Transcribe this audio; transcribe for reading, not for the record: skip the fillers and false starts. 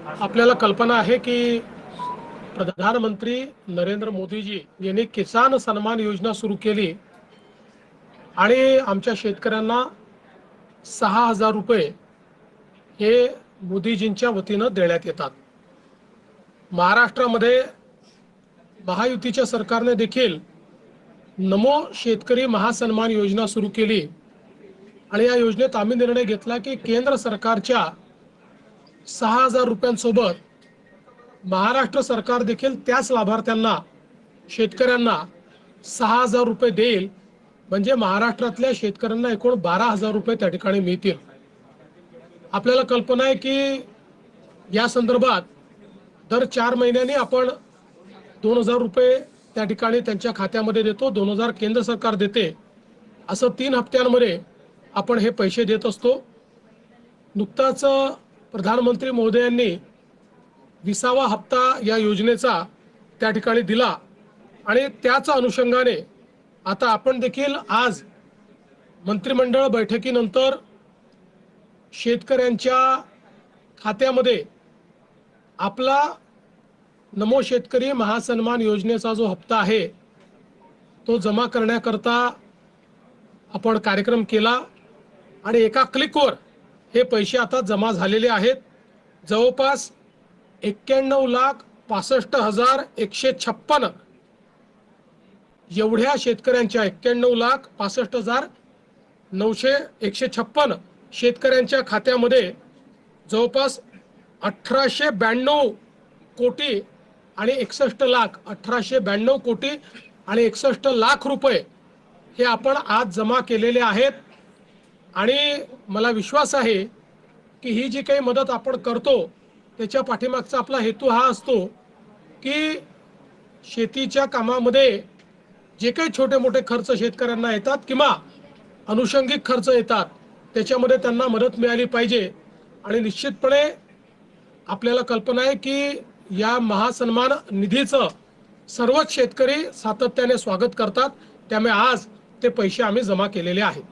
आपल्याला कल्पना आहे की प्रधानमंत्री नरेंद्र मोदीजी यांनी किसान सन्मान योजना सुरू केली आणि आमच्या शेतकऱ्यांना 6,000 रुपये हे मोदीजींच्या वतीनं देण्यात येतात। महाराष्ट्रामध्ये महायुतीच्या सरकारने देखील नमो शेतकरी महासन्मान योजना सुरू केली आणि या योजनेत आम्ही निर्णय घेतला की केंद्र सरकारच्या 6,000 रुपयांसोबत महाराष्ट्र सरकार देखील त्याच लाभार्थ्यांना शेतकऱ्यांना 6,000 रुपये देईल, म्हणजे महाराष्ट्रातल्या शेतकऱ्यांना एकूण 12,000 रुपये त्या ठिकाणी मिळतील। आपल्याला कल्पना आहे की या संदर्भात दर 4 महिन्यांनी आपण 2,000 रुपये त्या ठिकाणी त्यांच्या खात्यामध्ये देतो, 2,000 केंद्र सरकार देते, असं 3 हप्त्यांमध्ये आपण हे पैसे देत असतो। नुकताच प्रधानमंत्री महोदयांनी 20वा हप्ता या योजनेचा त्या ठिकाणी दिला आणि त्याच अनुषंगाने आता आपण देखील आज मंत्रिमंडळ बैठकीनंतर शेतकऱ्यांच्या खात्यामध्ये आपला नमो शेतकरी महासन्मान योजनेचा जो हप्ता आहे तो जमा करण्याकरता आपण कार्यक्रम केला आणि एका क्लिकवर हे पैसे आता जमा झालेले आहेत। जवळपास 91,65,156 एवढ्या शेतकऱ्यांच्या 91,65,156 शेतकऱ्यांच्या खात्यामध्ये जवळपास 1892 कोटी आणि 61 लाख 1892 कोटी आणि 61 लाख रुपये हे आपण आज जमा केलेले आहेत। आणि मला विश्वास आहे की ही जी काही मदत आपण करतो त्याच्या पाठीमागचा आपला हेतू हा असतो की शेतीच्या कामामध्ये जे काही छोटे मोठे खर्च शेतकऱ्यांना येतात किंवा अनुषंगिक खर्च येतात त्याच्यामध्ये त्यांना मदत मिळाली पाहिजे। आणि निश्चितपणे आपल्याला कल्पना आहे की या महासन्मान निधीचं सर्वच शेतकरी सातत्याने स्वागत करतात, त्यामुळे आज ते पैसे आम्ही जमा केलेले आहेत।